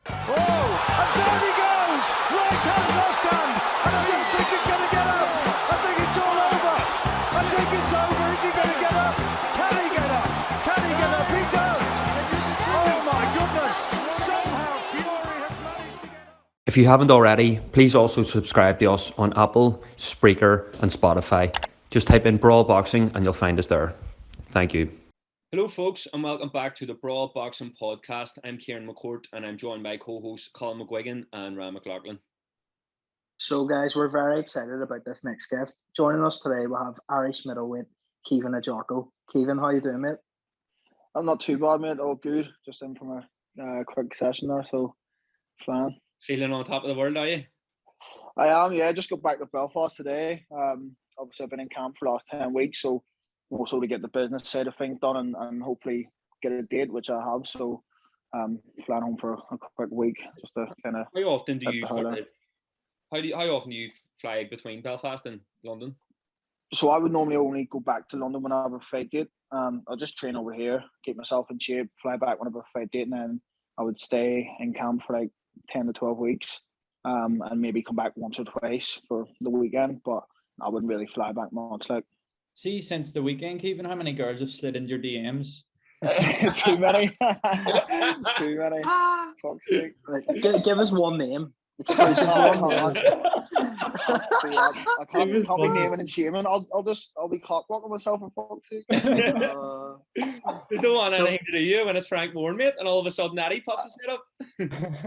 Oh, and down he goes! Right hand, left hand, and I don't think he's going to get up. I think it's all over. I think it's over. Is he going to get up? Can he get up? Can he get up? He does. Oh my goodness! Somehow Fury has managed to get up. If you haven't already, please also subscribe to us on Apple, Spreaker and Spotify. Just type in Brawl Boxing and you'll find us there. Thank you. Hello folks and welcome back to the Brawl Boxing Podcast. I'm Kieran McCourt and I'm joined by co-hosts Colin McGuigan and Ryan McLaughlin. So guys, we're very excited about this next guest. Joining us today we'll have Irish middleweight Caoimhin Agyarko. Caoimhin, how you doing, mate? I'm not too bad, mate. All good. Just in from a quick session there, so fine. Feeling on top of the world, are you? I am, yeah. Just got back to Belfast today. Obviously I've been in camp for the last 10 weeks, so more so to get the business side of things done and hopefully get a date, which I have. So flying home for a quick week just to kind of. How often do you fly between Belfast and London? So I would normally only go back to London whenever I have a fight date. I'll just train over here, keep myself in shape, fly back whenever a fight date, and then I would stay in camp for like 10 to 12 weeks, and maybe come back once or twice for the weekend. But I wouldn't really fly back much. Like, see, since the weekend, Caoimhin, how many girls have slid into your DMs? Too many. Too many. Fuck's sake. Right, give us one name. I can't be naming and shaming. I'll be cockblocking myself for fuck's sake. They don't want anything to do you when it's Frank Moore, mate, and all of a sudden Eddie pops his head up.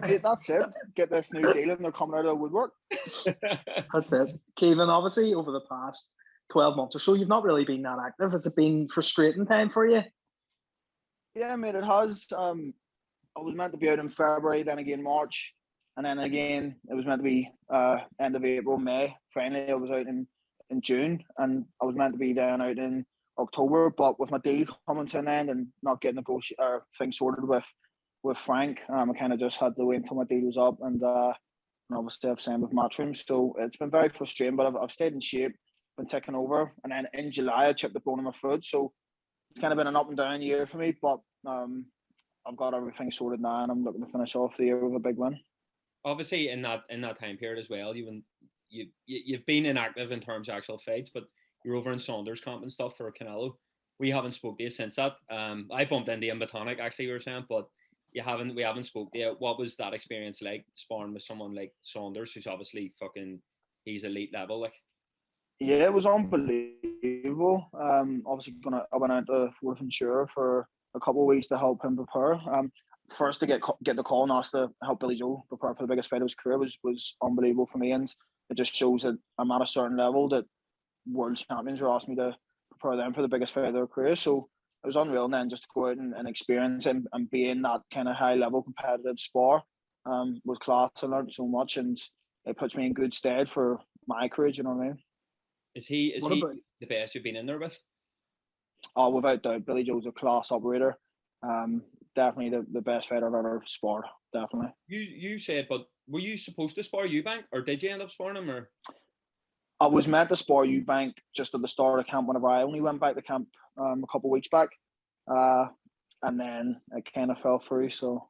Hey, that's it. Get this new deal and they're coming out of the woodwork. That's it. Caoimhin, obviously over the past 12 months or so, you've not really been that active. Has it been frustrating time for you? Yeah, mate, it has. I was meant to be out in February, then again March, and then again it was meant to be end of April, May. Finally, I was out in June, and I was meant to be then out in October. But with my deal coming to an end and not getting things sorted with Frank, I kind of just had to wait until my deal was up, and obviously I've signed with Matchroom. So it's been very frustrating, but I've stayed in shape, been taking over, and then in July I chipped the bone in my foot. So it's kind of been an up and down year for me, but I've got everything sorted now, and I'm looking to finish off the year with a big win. Obviously, in that time period as well, you've been inactive in terms of actual fights, but you're over in Saunders camp and stuff for Canelo. We haven't spoke to you since that. I bumped into him Botanic, actually, we were saying, but we haven't spoke to you. What was that experience like, sparring with someone like Saunders, who's obviously he's elite level, like? Yeah, it was unbelievable. Obviously, I went out to Fortintura for a couple of weeks to help him prepare. First to get the call and asked to help Billy Joe prepare for the biggest fight of his career was unbelievable for me, and it just shows that I'm at a certain level that world champions are asking me to prepare them for the biggest fight of their career. So it was unreal, and then just to go out and experience and be in that kind of high level competitive spar was class. I learned so much, and it puts me in good stead for my career. Do you know what I mean? Is he the best you've been in there with? Oh, without doubt, Billy Joe's a class operator. Definitely the best fighter I've ever sparred. Definitely. You said, but were you supposed to spar Eubank, or did you end up sparring him? Or I was meant to spar Eubank just at the start of camp whenever I only went back to camp a couple of weeks back, and then it kind of fell through. So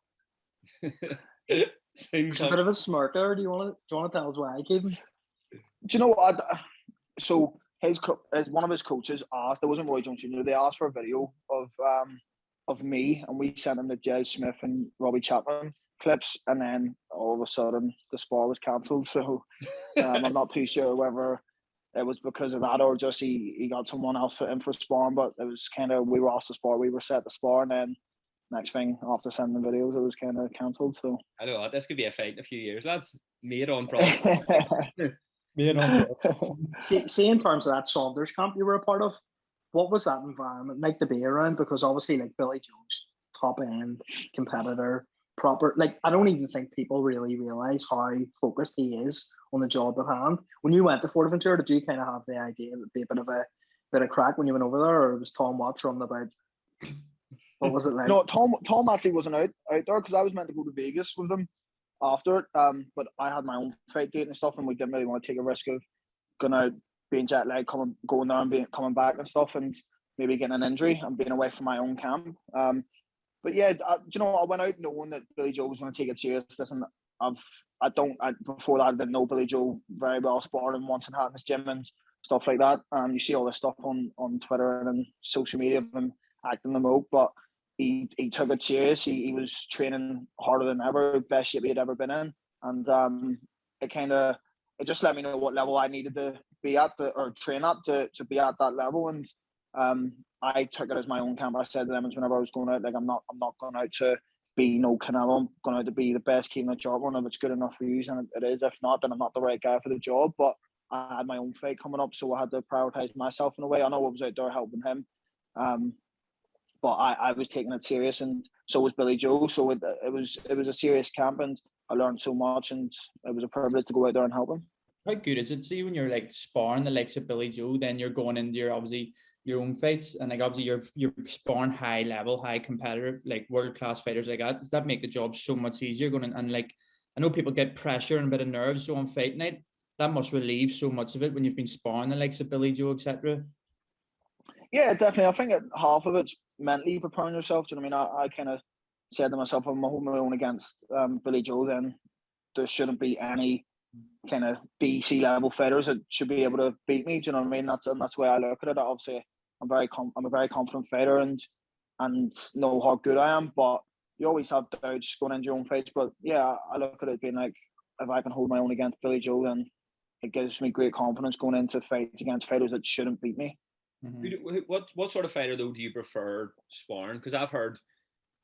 It's a bit of a smirker. Do you want to tell us why, Caoimhin? Do you know what? So one of his coaches asked. It wasn't Roy Jones Jr. They asked for a video of me, and we sent him the Jay Smith and Robbie Chapman clips, and then all of a sudden the spar was cancelled. So I'm not too sure whether it was because of that or just he got someone else in for sparring. But it was kind of, we were asked to spar, we were set to spar, and then next thing after sending the videos, it was kind of cancelled. So I don't know, this could be a fight in a few years. That's made on problem. See, in terms of that Saunders camp you were a part of, what was that environment like to be around? Because obviously, like, Billy Joe's top end competitor, proper. Like, I don't even think people really realize how focused he is on the job at hand. When you went to Fortintura, did you kind of have the idea that it'd be a bit of crack when you went over there, or was Tom Watts running about? What was it like? No, Tom actually wasn't out there because I was meant to go to Vegas with them after it. But I had my own fight date and stuff, and we didn't really want to take a risk of going out, being jet lagged, going there and coming back and stuff, and maybe getting an injury and being away from my own camp. But yeah, you know, I went out knowing that Billy Joe was going to take it serious. Listen, before that I didn't know Billy Joe very well, sparring once and had in his gym and stuff like that. You see all this stuff on Twitter and on social media of him acting the moat, but he took it serious. He was training harder than ever, best shape he had ever been in, and it just let me know what level I needed to be at or train at to be at that level. And I took it as my own camp. I said to them whenever I was going out, like I'm not going out to be no Canelo. I'm going out to be the best Caoimhin Agyarko, and if it's good enough for you, and it is. If not, then I'm not the right guy for the job. But I had my own fight coming up, so I had to prioritize myself in a way. I know I was out there helping him, but I was taking it serious, and so was Billy Joe. So it was a serious camp, and I learned so much, and it was a privilege to go out there and help him. How good is it? See, when you're like sparring the likes of Billy Joe, then you're going into your own fights, and like obviously you're sparring high level, high competitive, like world class fighters like that. Does that make the job so much easier? Going and like, I know people get pressure and a bit of nerves, so on fight night, that must relieve so much of it when you've been sparring the likes of Billy Joe, etc. Yeah, definitely. I think half of it's mentally preparing yourself. Do you know what I mean? I kind of said to myself, if I'm holding my own against Billy Joe, then there shouldn't be any kind of DC level fighters that should be able to beat me. Do you know what I mean? That's the way I look at it. Obviously, I'm a very confident fighter and know how good I am, but you always have doubts going into your own fights. But yeah, I look at it being like, if I can hold my own against Billy Joe, then it gives me great confidence going into fights against fighters that shouldn't beat me. Mm-hmm. What sort of fighter though do you prefer sparring? Because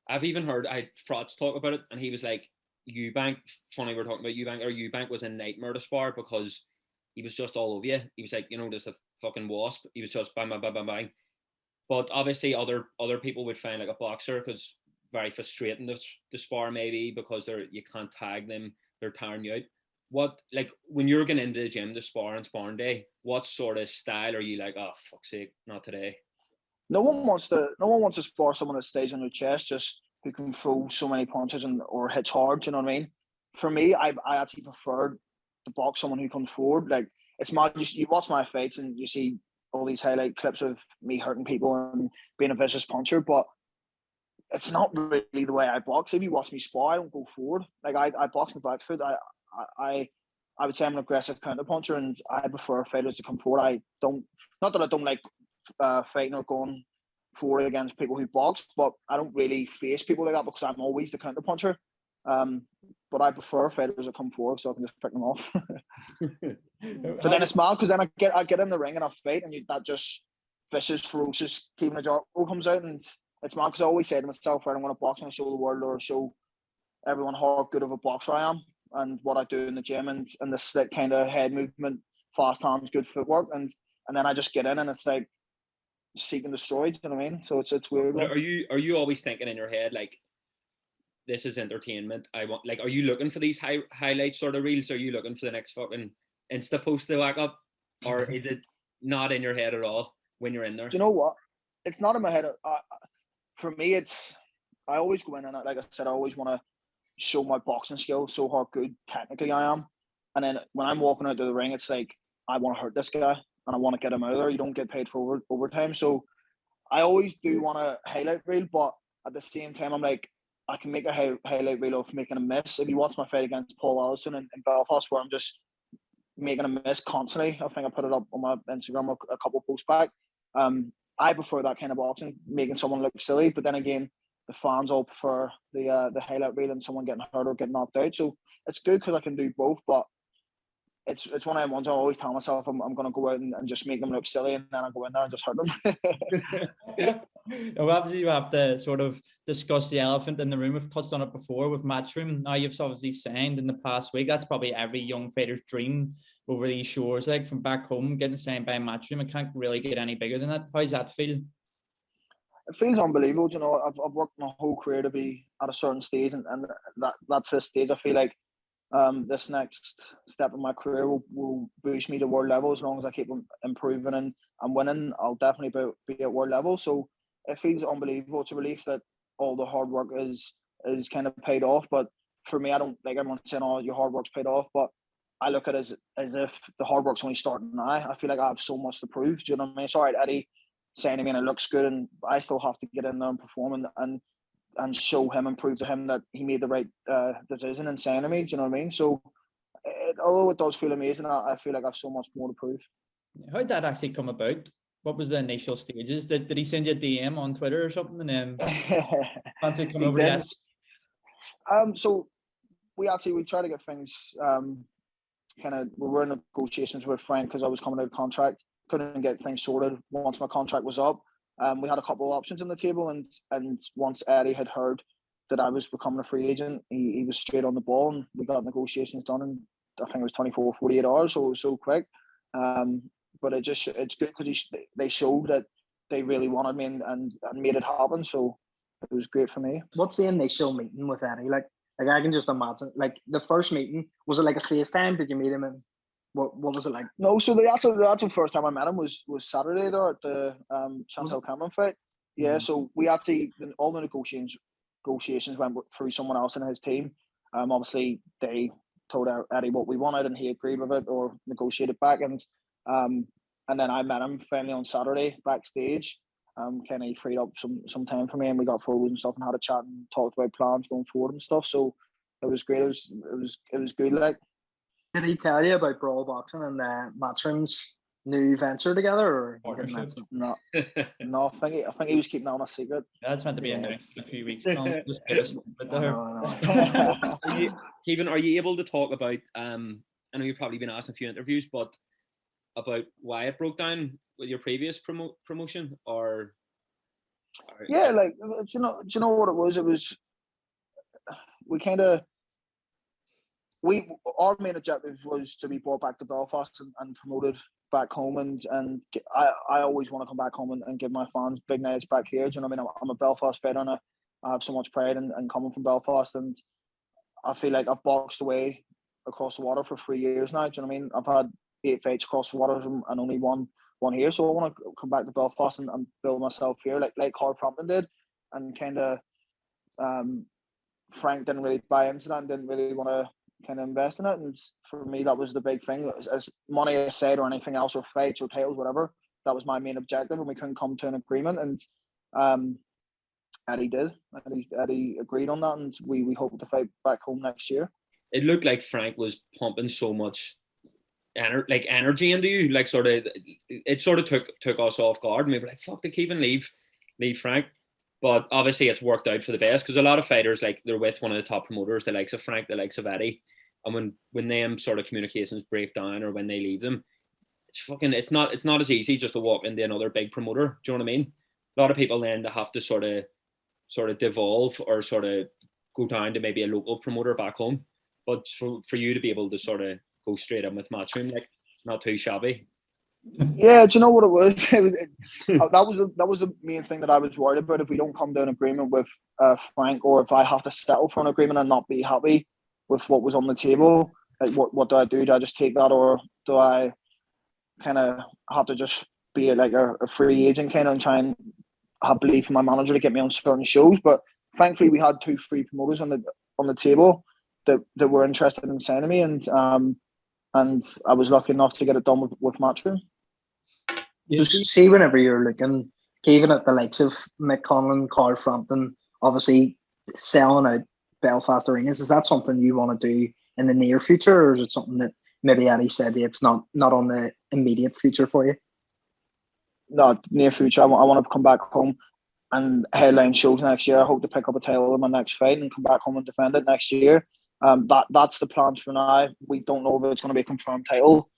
I've even heard Frotz talk about it, and he was like, Eubank, funny we're talking about Eubank, or Eubank was a nightmare to spar because he was just all over you. He was like, you know, just a fucking wasp. He was just bang, bang, bang, bang, bang. But obviously other people would find like a boxer because very frustrating to spar maybe because you can't tag them, they're tiring you out. What, like when you're getting into the gym to spar on sparring day, what sort of style are you like, oh fuck's sake, not today? No one wants to spar someone that stays on their chest, just who can throw so many punches or hits hard. You know what I mean? For me, I actually prefer to box someone who comes forward. Like it's not just you watch my fights and you see all these highlight clips of me hurting people and being a vicious puncher, but it's not really the way I box. If you watch me spar, I don't go forward. Like I box in the back foot. I would say I'm an aggressive counter puncher, and I prefer fighters to come forward. I don't, not that I don't like fighting or going forward against people who box, but I don't really face people like that because I'm always the counter puncher. But I prefer fighters that come forward so I can just pick them off. But then it's mad because then I get in the ring and I fight, and that just vicious, ferocious Caoimhin Agyarko comes out, and it's mad because I always say to myself, right, I'm going to box and show the world or show everyone how good of a boxer I am and what I do in the gym and the slick kind of head movement, fast hands, good footwork, and then I just get in and it's like seek and destroy. You know what I mean? So it's weird. Are you always thinking in your head like, this is entertainment? Are you looking for these highlight sort of reels? Or are you looking for the next fucking Insta post to whack up, or is it not in your head at all when you're in there? Do you know what? It's not in my head. For me, I always go in and like I said, I always want to show my boxing skills, so how good technically I am, and then when I'm walking out to the ring, it's like I want to hurt this guy and I want to get him out of there. You don't get paid for overtime, so I always do want a highlight reel, but at the same time, I'm like, I can make a highlight reel of making a miss. If you watch my fight against Paul Ellison in Belfast, where I'm just making a miss constantly, I think I put it up on my Instagram a couple of posts back. I prefer that kind of boxing, making someone look silly, but then again, the fans all prefer the highlight reel and someone getting hurt or getting knocked out. So it's good because I can do both, but it's one of them ones I always tell myself I'm going to go out and just make them look silly, and then I go in there and just hurt them. Well, obviously you have to sort of discuss the elephant in the room. We've touched on it before with Matchroom. Now you've obviously signed in the past week. That's probably every young fighter's dream over these shores, like from back home, getting signed by Matchroom. It can't really get any bigger than that. How does that feel? It feels unbelievable. You know, I've worked my whole career to be at a certain stage, and that's this stage. I feel like this next step in my career will boost me to world level. As long as I keep improving and winning, I'll definitely be at world level. So it feels unbelievable. It's a relief that all the hard work is kind of paid off. But for me, I don't like everyone saying, "Oh, your hard work's paid off," but I look at it as if the hard work's only starting now. I feel like I have so much to prove. Do you know what I mean? It's all right, Eddie saying to me and it looks good, and I still have to get in there and perform. And and show him and prove to him that he made the right decision in signing me. Do you know what I mean? So, although it does feel amazing, I feel like I've so much more to prove. How did that actually come about? What was the initial stages? Did he send you a DM on Twitter or something, and then fancy coming over? Yes. So we try to get things we were in negotiations with Frank because I was coming out of contract. Couldn't get things sorted once my contract was up. We had a couple of options on the table, and once Eddie had heard that I was becoming a free agent, he was straight on the ball, and we got negotiations done in, I think it was 24, 48 hours, so it was so quick. But it's good because they showed that they really wanted me and made it happen, so it was great for me. What's the initial meeting with Eddie like? Like I can just imagine, like the first meeting, was it like a FaceTime? Did you meet him, and what was it like? No, so the actual first time I met him was Saturday there at the Chantel Cameron fight. Yeah, so we actually, all the negotiations went through someone else in his team. Obviously they told Eddie what we wanted, and he agreed with it or negotiated back, and then I met him finally on Saturday backstage. Kind of freed up some time for me, and we got photos and stuff, and had a chat and talked about plans going forward and stuff. So it was great. It was good. Like, did he tell you about Brawl Boxing and Matchroom's new venture together, or no? No, I think he was keeping that on a secret. That's meant to be announced in a few weeks. I know. Caoimhin, are you able to talk about? I know you've probably been asked in a few interviews, but about why it broke down with your previous promotion, or yeah, like do you know what it was? It was our main objective was to be brought back to Belfast and promoted back home, and I always want to come back home and give my fans big nights back here. Do you know what I mean? I'm a Belfast fan, and I have so much pride in coming from Belfast, and I feel like I've boxed away across the water for 3 years now. Do you know what I mean? I've had 8 fights across the water and only one here, so I want to come back to Belfast and build myself here, like Carl Frampton did, and kind of Frank didn't really buy into that and didn't really want to kind of invest in it, and for me that was the big thing. As money aside or anything else, or fights or titles, whatever, that was my main objective, and we couldn't come to an agreement, and Eddie did. Eddie agreed on that, and we hope to fight back home next year. It looked like Frank was pumping so much energy into you, like it sort of took us off guard, and we were like, fuck, did Caoimhin leave Frank? But obviously it's worked out for the best, because a lot of fighters, like, they're with one of the top promoters, the likes of Frank, the likes of Eddie, and when them sort of communications break down or when they leave them, it's not as easy just to walk into another big promoter. Do you know what I mean? A lot of people then they have to sort of devolve or sort of go down to maybe a local promoter back home. But for you to be able to sort of go straight in with Matchroom, like, not too shabby. Yeah, do you know what it was? That was the main thing that I was worried about. If we don't come to an agreement with Frank, or if I have to settle for an agreement and not be happy with what was on the table, like what do I do? Do I just take that, or do I kind of have to just be like a free agent kind of and try and have belief in my manager to get me on certain shows? But thankfully, we had 2 free promoters on the table that were interested in signing me, and I was lucky enough to get it done with Matchroom. Just see, whenever you're looking, even at the likes of Mick Conlon, Carl Frampton, obviously selling out Belfast arenas, is that something you want to do in the near future, or is it something that maybe Eddie said it's not on the immediate future for you? No, near future. I want to come back home and headline shows next year. I hope to pick up a title in my next fight and come back home and defend it next year. That's the plans for now. We don't know if it's going to be a confirmed title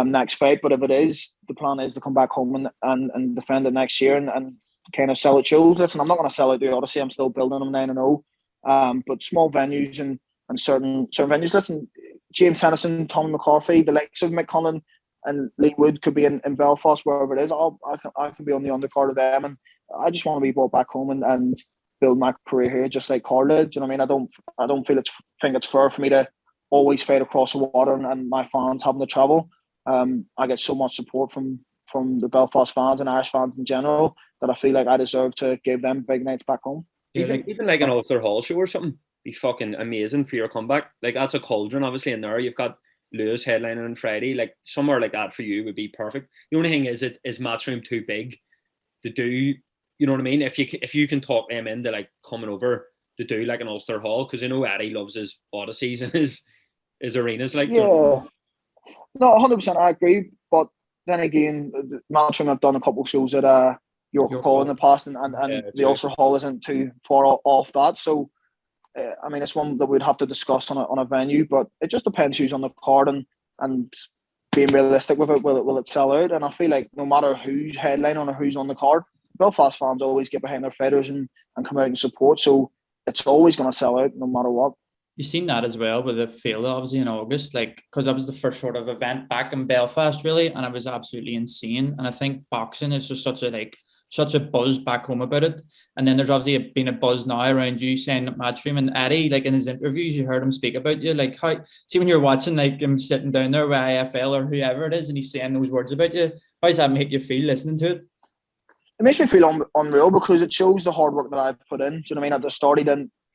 next fight, but if it is, the plan is to come back home and defend it next year and kind of sell it shows. Listen, I'm not going to sell it the Odyssey. I'm still building them 9-0. But small venues and certain venues. Listen, James Hennison, Tommy McCarthy, the likes of Mick Conlon and Lee Wood could be in Belfast, wherever it is. I can be on the undercard of them, and I just want to be brought back home and build my career here, just like Carl did. Do you know what I mean? I don't think it's fair for me to always fight across the water and my fans having to travel. I get so much support from the Belfast fans and Irish fans in general that I feel like I deserve to give them big nights back home. Even like an Arthur Hall show or something be fucking amazing for your comeback. Like, that's a cauldron, obviously, in there. You've got Lewis headlining on Friday. Like, somewhere like that for you would be perfect. The only thing is Matchroom too big to do? You know what I mean? If you can talk them into like coming over to do like an Ulster Hall? Because I know Eddie loves his Odysseys and his arenas. Like, Yeah, no, 100%. I agree. But then again, the Matchroom have done a couple of shows at York Hall in the past, and the Ulster Hall isn't too far off that. So, I mean, it's one that we'd have to discuss on a venue, but it just depends who's on the card and being realistic with it. Will it sell out? And I feel like no matter who's headlining or who's on the card, Belfast fans always get behind their fighters and come out and support. So it's always going to sell out no matter what. You've seen that as well with the field, obviously, in August, like, because that was the first sort of event back in Belfast, really, and it was absolutely insane. And I think boxing is just such a buzz back home about it. And then there's obviously been a buzz now around you saying that Matchroom, and Eddie, like in his interviews, you heard him speak about you. Like, how, see, when you're watching, like him sitting down there with IFL or whoever it is, and he's saying those words about you, how does that make you feel listening to it? It makes me feel unreal because it shows the hard work that I've put in. Do you know what I mean? At the start,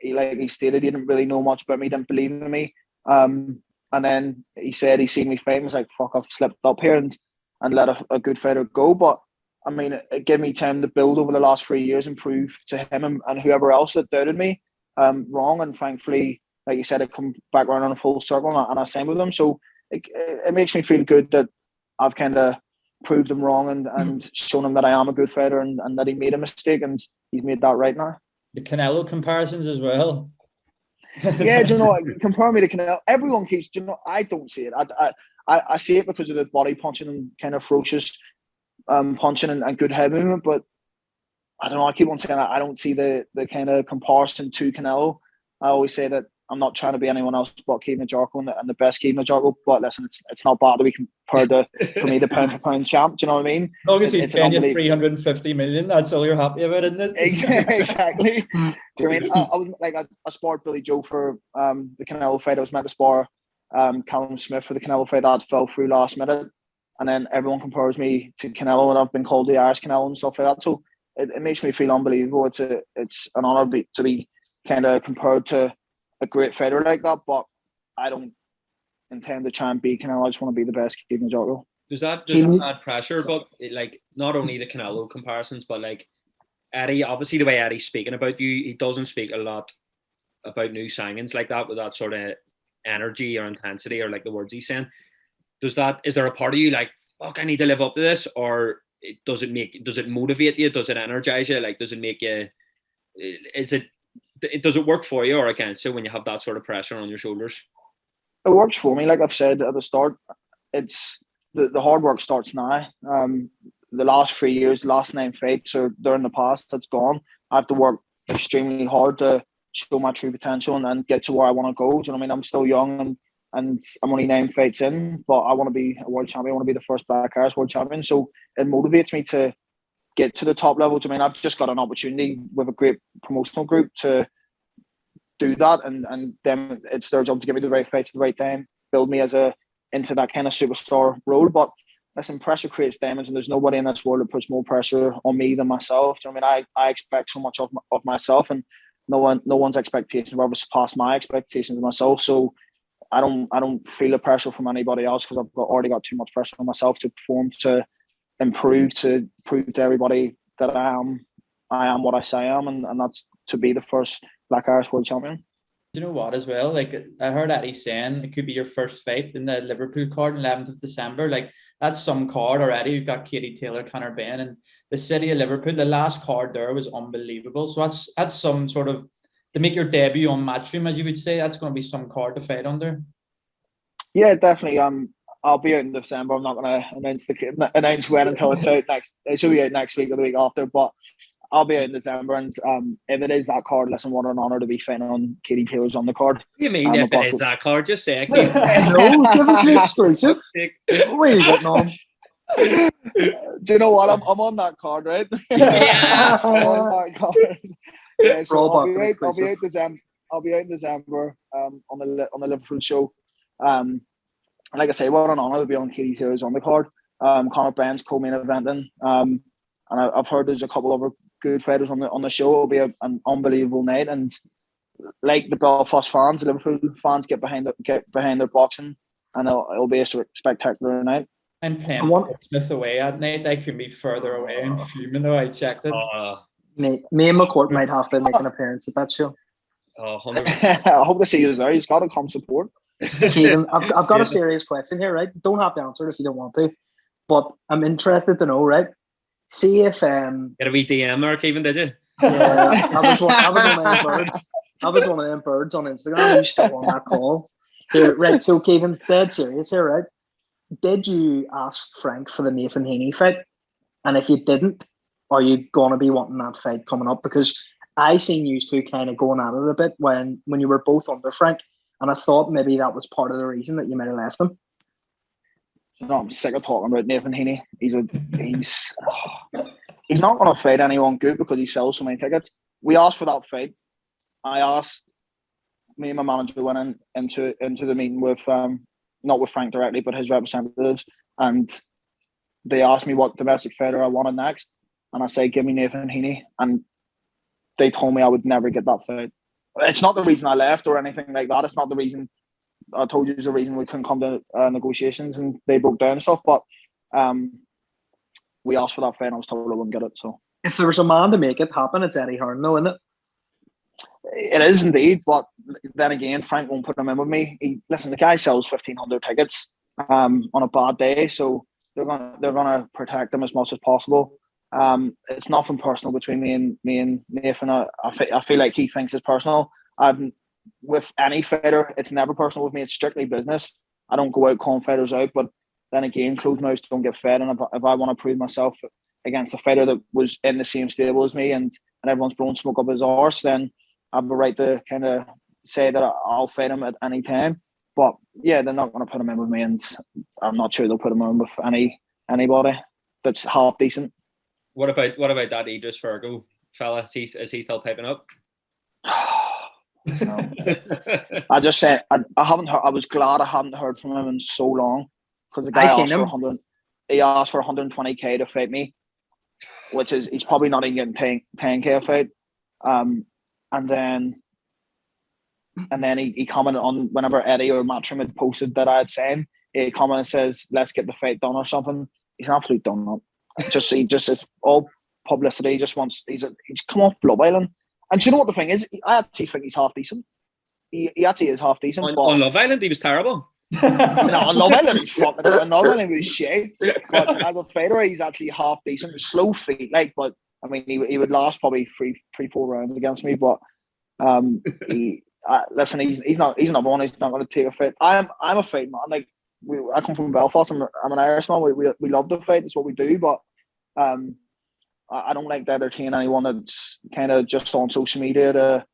he stated he didn't really know much about me, didn't believe in me. And then he said he seen me fight and was like, fuck, I've slipped up here and let a good fighter go. But I mean, it gave me time to build over the last 3 years and prove to him and whoever else that doubted me wrong. And thankfully, like you said, it come back around on a full circle and I signed with them. So it makes me feel good that I've kind of proved him wrong and shown him that I am a good fighter and that he made a mistake and he's made that right now. The Canelo comparisons as well. Yeah, do you know what? Compare me to Canelo. Everyone keeps, do you know, I don't see it. I see it because of the body punching and kind of ferocious punching and good head movement, but I don't know. I keep on saying that I don't see the kind of comparison to Canelo. I always say that I'm not trying to be anyone else but Caoimhin Agyarko and the best Caoimhin Agyarko. But listen, it's not bad to be compared to, for me, the pound for pound champ. Do you know what I mean? As long as he's paying you 350 million, that's all you're happy about, isn't it? Exactly. Do you know what I mean? I sparred Billy Joe for the Canelo fight. I was meant to spar Callum Smith for the Canelo fight. That fell through last minute. And then everyone compares me to Canelo, and I've been called the Irish Canelo and stuff like that. So it makes me feel unbelievable. It's an honour to be kind of compared to a great fighter like that. But I don't intend to try and beat Canelo. I just want to be the best Caoimhin Agyarko. Does that add pressure? But like, not only the Canelo comparisons, but like Eddie, obviously the way Eddie's speaking about you, he doesn't speak a lot about new signings like that with that sort of energy or intensity or like the words he's saying. Is there a part of you like, fuck, I need to live up to this, or does it motivate you? Does it energize you? Like, does it make you? Does it work for you or against you when you have that sort of pressure on your shoulders? It works for me. Like I've said at the start, it's the hard work starts now. The last 3 years, the last 9 fights they're in the past. That's gone. I have to work extremely hard to show my true potential and get to where I want to go. Do you know what I mean? I'm still young and I'm only 9 fights in, but I want to be a world champion. I want to be the first Black Irish world champion. So it motivates me to get to the top level. I mean, I've just got an opportunity with a great promotional group to do that, and then it's their job to give me the right fights at the right time, build me into that kind of superstar role. But listen, pressure creates diamonds, and there's nobody in this world that puts more pressure on me than myself. Do you know what I mean? I expect so much of myself, and no one's expectations will ever surpass my expectations of myself. So I don't feel the pressure from anybody else because I've already got too much pressure on myself to perform, to improve, to prove to everybody that I am what I say I am, and that's to be the first Black Irish world champion. You know what, as well, like I heard Eddie saying it could be your first fight in the Liverpool card on 11th of December. Like, that's some card already. You've got Katie Taylor, Conor Benn, and the city of Liverpool. The last card there was unbelievable. So that's some sort of, to make your debut on Matchroom, as you would say, that's going to be some card to fight under. Yeah, definitely. I'll be out in December. I'm not going to announce when until it's out next. It should be out next week or the week after, but I'll be out in December. And if it is that card, listen, what an honour to be fighting on Katie Taylor's on the card. What do you mean if it is that card? Just say it. No, give us the exclusive. Where are you getting on? Do you know what? I'm on that card, right? Yeah. I'm on that card. Yeah, so I'll be out December. I'll be out in December on the Liverpool show. And like I say, what an honour to be on Katie Taylor's on the card. Conor Benn's co-main eventing. And I've heard there's a couple of good fighters on the show. It'll be an unbelievable night, and like the Belfast fans, the Liverpool fans get behind their boxing, and it'll be a spectacular night. And playing Smith away at night, they could be further away and fuming though. I checked it. Me and McCourt might have to make an appearance at that show. Oh, 100. I hope to see you there. He's got to come support. Caoimhin, I've got a serious question here, right? Don't have to answer it if you don't want to, but I'm interested to know, right? See if Get a wee DM or Caoimhin, did you? yeah, I was one of them birds. I was one of them birds on Instagram who's still on that call. Here, right? So, Caoimhin, dead serious here, right? Did you ask Frank for the Nathan Heaney fight? And if you didn't, are you gonna be wanting that fight coming up? Because I seen you two kind of going at it a bit when you were both under Frank, and I thought maybe that was part of the reason that you might have left him. You know, I'm sick of talking about Nathan Heaney. He's not going to fight anyone good because he sells so many tickets. We asked for that fight. Me and my manager went into the meeting with not with Frank directly, but his representatives, and they asked me what domestic fighter I wanted next, and I said, give me Nathan Heaney, and they told me I would never get that fight. It's not the reason I left or anything like that. It's not the reason. I told you it's the reason we couldn't come to negotiations and they broke down and stuff, but we asked for that fight and I was told I wouldn't get it. So if there was a man to make it happen, it's Eddie Hearn, though, isn't it? It is indeed, but then again, Frank won't put him in with me. Listen, the guy sells 1,500 tickets on a bad day, so they're gonna protect him as much as possible. It's nothing personal between me and Nathan. I feel like he thinks it's personal. With any fighter, it's never personal with me. It's strictly business. I don't go out calling fighters out, but then again, closed mouths don't get fed. And if I want to prove myself against a fighter that was in the same stable as me and everyone's blowing smoke up his arse, then I have the right to kind of say that I'll fight him at any time. But yeah, they're not going to put him in with me, and I'm not sure they'll put him in with anybody that's half decent. What about that Idris Virgo fella? Is he still piping up? No. I just said I haven't heard. I was glad I hadn't heard from him in so long because the guy asked for 120k to fight me, which is he's probably not even getting 10k a fight. And then he commented on whenever Eddie or Matchroom had posted that I had signed, he commented and says, "Let's get the fight done" or something. He's an absolute donut. It's all publicity. He's come off Love Island. And do you know what the thing is? I actually think he's half decent. He actually is half decent. On Love Island, he was terrible. No, on Love Island, he's fucking. On Love Island, he was shit. But as a fighter, he's actually half decent. Slow feet, but I mean, he would last probably 3-4 rounds against me. But listen, he's not one. He's not going to take a fight. I'm a fight man. Like I come from Belfast. I'm an Irishman. We love the fight. It's what we do. But I don't like to entertain anyone that's kind of just on social media to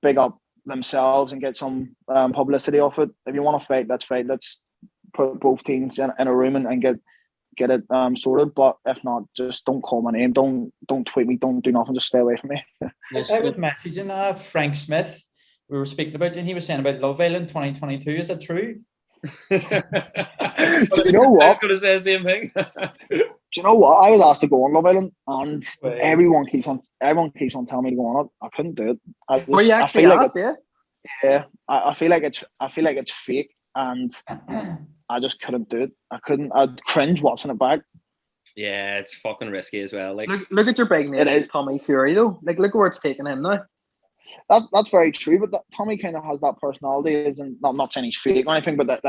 big up themselves and get some publicity off it. If you want to fight, let's fight. Let's put both teams in a room and get it sorted. But if not, just don't call my name. Don't tweet me. Don't do nothing. Just stay away from me. I was messaging Frank Smith. We were speaking about it, and he was saying about Love Island 2022. Is that true? Do you know what? I was going to say the same thing. Do you know what? I was asked to go on Love Island, and everyone keeps on telling me to go on it. I couldn't do it. Were you actually asked? Yeah, I feel like it's fake, and I just couldn't do it. I'd cringe watching it back. Yeah, it's fucking risky as well. Like, look at your big mate, Tommy Fury, though. Like, look where it's taking him now. That's very true, but Tommy kind of has that personality. I'm not saying he's fake or anything, but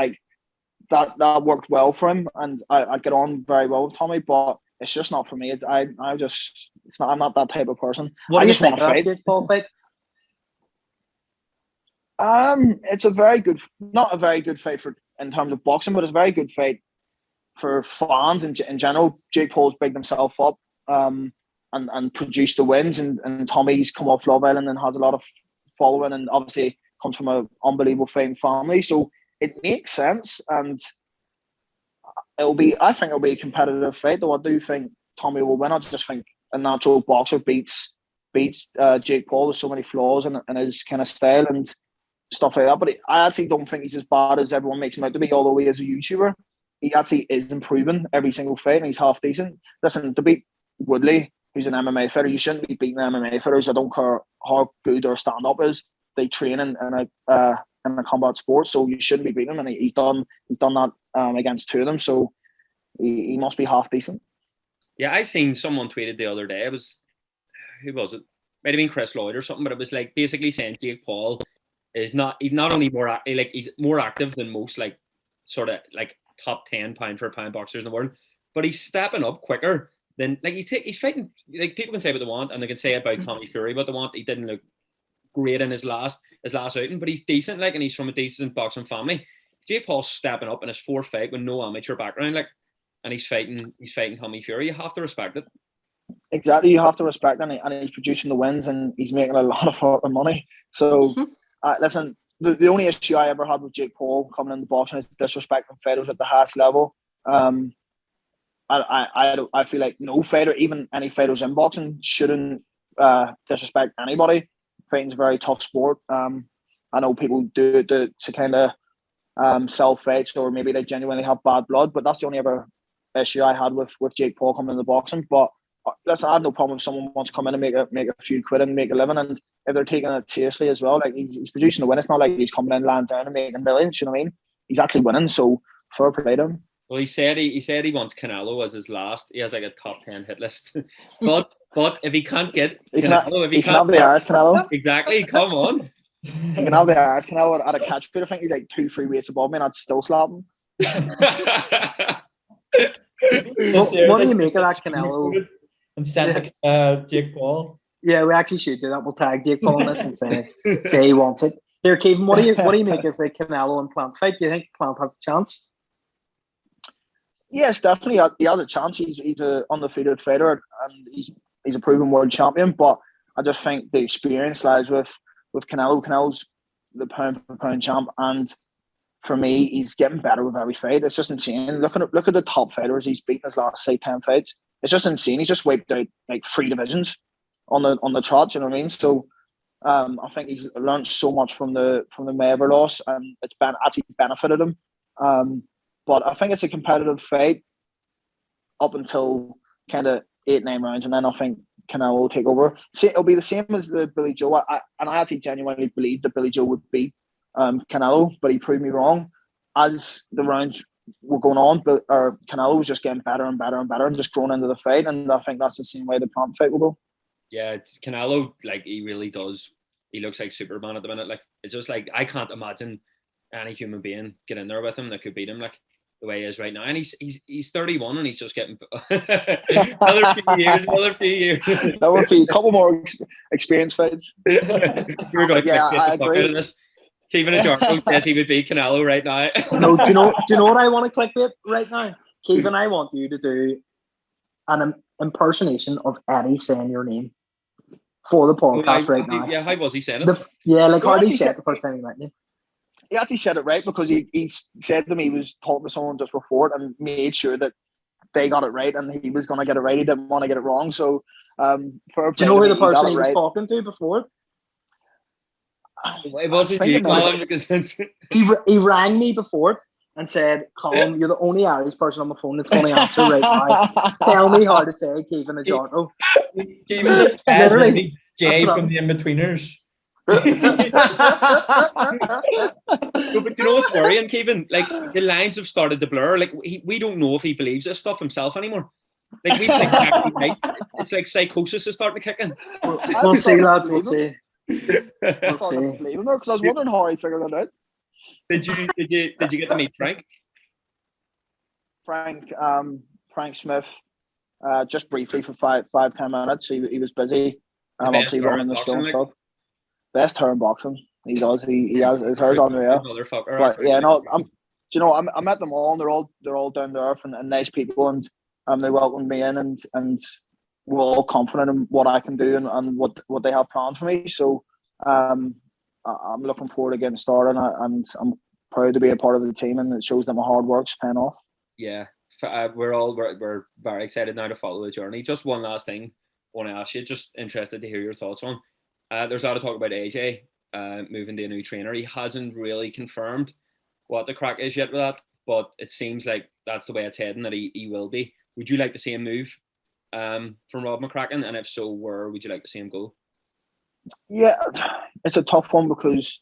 that worked well for him, and I get on very well with Tommy. But it's just not for me. I'm not that type of person. I just want to fight. Paul fight? It's not a very good fight in terms of boxing, but it's a very good fight for fans in general. Jake Paul's bigged himself up. And produced the wins, and Tommy's come off Love Island and has a lot of following, and obviously comes from an unbelievable fighting family, so it makes sense. And I think it'll be a competitive fight, though I do think Tommy will win. I just think a natural boxer beats Jake Paul. There's so many flaws in his kind of style and stuff like that, but I actually don't think he's as bad as everyone makes him out to be, although he is a YouTuber. He actually is improving every single fight, and he's half decent. Listen, to beat Woodley, who's an MMA fighter, you shouldn't be beating MMA fighters. I don't care how good their stand-up is. They train in a combat sport, so you shouldn't be beating them. And he's done that against two of them, so he must be half decent. Yeah, I seen someone tweeted the other day. Who was it? might have been Chris Lloyd or something, but it was like basically saying Jake Paul he's not only more like he's more active than most like sort of like top 10 pound for pound boxers in the world, but he's stepping up quicker than like he's fighting. Like people can say what they want and they can say about Tommy Fury what they want. He didn't look great in his last outing, but he's decent, like, and he's from a decent boxing family. Jake Paul's stepping up in his fourth fight with no amateur background, like, and he's fighting Tommy Fury. You have to respect it. Exactly, you have to respect it, and he's producing the wins, and he's making a lot of fucking money. So, listen, the only issue I ever had with Jake Paul coming into boxing is disrespecting fighters at the highest level. I feel like no fighter, even any fighters in boxing, shouldn't disrespect anybody. Fighting's a very tough sport. I know people do it to kind of sell fights, or maybe they genuinely have bad blood, but that's the only ever issue I had with Jake Paul coming into boxing. But listen, I have no problem if someone wants to come in and make a few quid and make a living, and if they're taking it seriously as well. Like, he's producing a win. It's not like he's coming in, lying down and making millions. You know what I mean? He's actually winning, so fair play to him. Well, he said he wants Canelo as his last. He has like a top 10 hit list. but if he can't get Canelo, he can have the Irish Canelo. Exactly, come on. He can have the Irish Canelo at a catch weight. I think he's like 2-3 weights above me, and I'd still slap him. What do you make of that Canelo? And send Jake Paul. Yeah, we actually should do that. We'll tag Jake Paul in this and say he wants it. Here, Caoimhin, what do you make of the Canelo and Plant fight? Do you think Plant has a chance? Yes, definitely. He has a chance. He's an undefeated fighter, and he's a proven world champion. But I just think the experience lies with Canelo. Canelo's the pound for pound champ, and for me, he's getting better with every fight. It's just insane. Look at the top fighters he's beaten his last, say, 10 fights. It's just insane. He's just wiped out like 3 divisions on the trot. You know what I mean? So I think he's learned so much from the Mayweather loss, and it's actually benefited him. But I think it's a competitive fight up until kind of 8-9 rounds, and then I think Canelo will take over. It'll be the same as the Billy Joe. I actually genuinely believed that Billy Joe would beat Canelo, but he proved me wrong. As the rounds were going on, but Canelo was just getting better and better and better, and just growing into the fight. And I think that's the same way the Plant fight will go. Yeah, it's Canelo. Like, he really does. He looks like Superman at the minute. Like, it's just like I can't imagine any human being get in there with him that could beat him. Like, the way he is right now, and he's 31, and he's just getting another few years. A couple more experience fights. We're going to I agree. Caoimhin Agyarko says he would beat Canelo right now. No, do you know what I want to clickbait right now? Caoimhin, I want you to do an impersonation of Eddie saying your name for the podcast right now. Yeah, how was he saying it? How did he say it the first time he met you? He actually said it right, because he said to me he was talking to someone just before it and made sure that they got it right, and he was going to get it right. He didn't want to get it wrong. So, do you know who the person he was talking to before? It wasn't you, Colin, because he rang me before and said, "Colin, you're the only Irish person on the phone that's going to answer right now. Tell me how to say Caoimhin Agyarko." Caoimhin literally Jay from the In-Betweeners. But you know what's worrying, Caoimhin? Like, the lines have started to blur. Like, we don't know if he believes this stuff himself anymore. Like, we think right. It's like psychosis is starting to kick in. We'll see, lads. We'll see. Because I was wondering how he figured it out. Did you get to meet Frank? Frank Smith, just briefly for 5-10 minutes. He was busy. Obviously running the show and stuff. Best hair in boxing. He does. He has his hair's unreal. But yeah, no, I met them all, and they're all down to earth and nice people, and they welcomed me in, and we're all confident in what I can do and what they have planned for me. So I'm looking forward to getting started, and I'm proud to be a part of the team, and it shows that my hard work's paying off. Yeah, we're very excited now to follow the journey. Just one last thing I want to ask you. Just interested to hear your thoughts on. There's a lot of talk about AJ moving to a new trainer. He hasn't really confirmed what the crack is yet with that, but it seems like that's the way it's heading, that he will be. Would you like to see him move from Rob McCracken? And if so, where would you like to see him go? Yeah, it's a tough one, because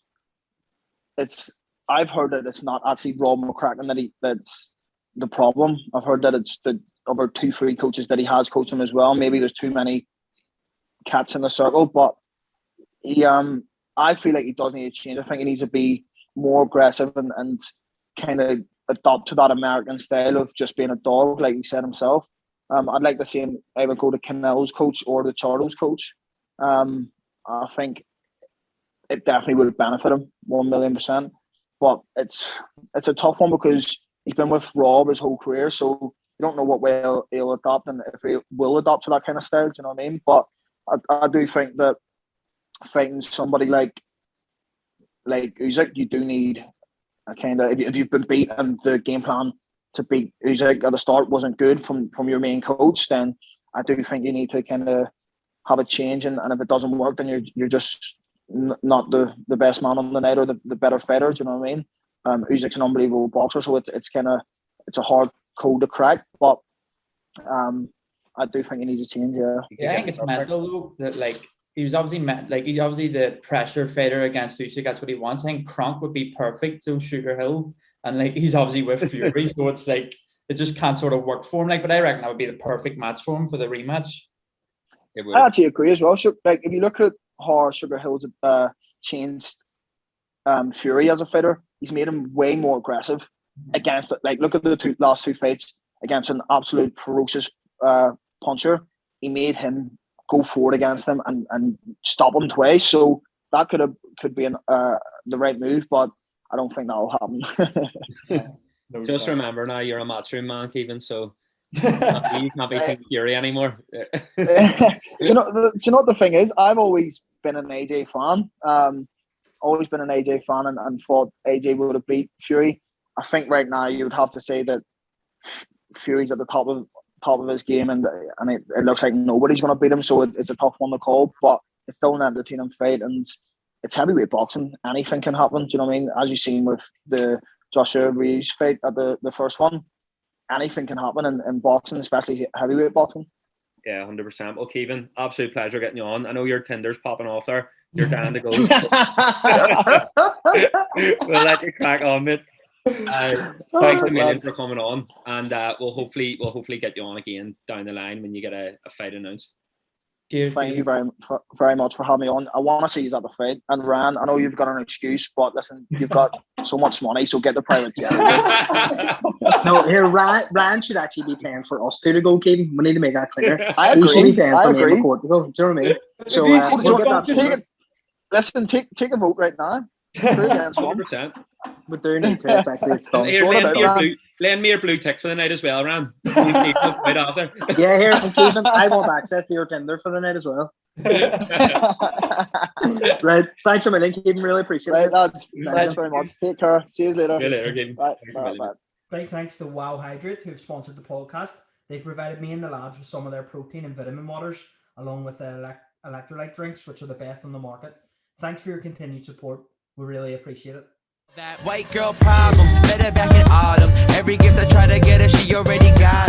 I've heard that it's not actually Rob McCracken that's the problem. I've heard that it's the other 2-3 coaches that he has coached him as well. Maybe there's too many cats in a circle. But he, I feel like he does need to change. I think he needs to be more aggressive and kind of adopt to that American style of just being a dog, like he said himself. I'd like to see him either go to Canelo's coach or the Charlo's coach. I think it definitely would benefit him 1,000,000%. But it's a tough one because he's been with Rob his whole career, so you don't know what way he'll adopt and if he will adopt to that kind of style. Do you know what I mean? But I do think that fighting somebody like Usyk, you do need a kind of if you've been beat and the game plan to beat Usyk at the start wasn't good from your main coach, then I do think you need to kind of have a change, and if it doesn't work, then you're just not the best man on the night or the better fighter. Do you know what I mean? Usyk's an unbelievable boxer, so it's a hard code to crack, but I do think he needs to change. Yeah, I think it's mental though that like he's obviously the pressure fighter against Usyk. That's what he wants. I think Kronk would be perfect to Sugar Hill, and like he's obviously with Fury, so it's like it just can't sort of work for him. Like, but I reckon that would be the perfect match for him for the rematch. I actually agree as well. So, like, if you look at how Sugar Hill's changed Fury as a fighter, he's made him way more aggressive against it. Like, look at the last two fights against an absolute ferocious puncher. He made him go forward against him and stop him twice. So that could be the right move, but I don't think that will happen. Just remember now, you're a Matchroom man, Kevin, so you can't be Team Fury anymore. Do you know what the thing is? I've always been an AJ fan. And thought AJ would have beat Fury. I think right now you would have to say that Fury's at the top of his game, and it looks like nobody's going to beat him. So it's a tough one to call, but it's still an entertaining fight, and it's heavyweight boxing. Anything can happen. Do you know what I mean? As you've seen with the Joshua Reeves fight at the first one, anything can happen in boxing, especially heavyweight boxing. Yeah, 100%. Well, Kevin, absolute pleasure getting you on. I know your Tinder's popping off there. You're down to go. We'll let you crack on, mate. Thanks a million for coming on, and we'll hopefully get you on again down the line when you get a fight announced. Cheers. Thank you very much for having me on. I want to see you at the fight. And Ryan, I know you've got an excuse, but listen, you've got so much money, so get the private jet. No, here Ryan should actually be paying for us two to go, Kevin. We need to make that clear. I agree. He should be paying I for agree. me to go. Do you know what I mean? So listen, take a vote right now. 100%. We're doing it. It's actually it's done. Here, lend me your blue tick for the night as well, Ran. Right after. Yeah, here, and Kevin, I want access to your Tinder for the night as well. Right. Thanks a million, Kevin. Really appreciate it. Lads, thanks very much. Take care. See you later. See you later, Kevin. Bye. Big thanks to Wow Hydrate, who've sponsored the podcast. They've provided me and the lads with some of their protein and vitamin waters, along with their electrolyte drinks, which are the best on the market. Thanks for your continued support. We really appreciate it. That white girl problem, better back in autumn. Every gift I try to get her, she already got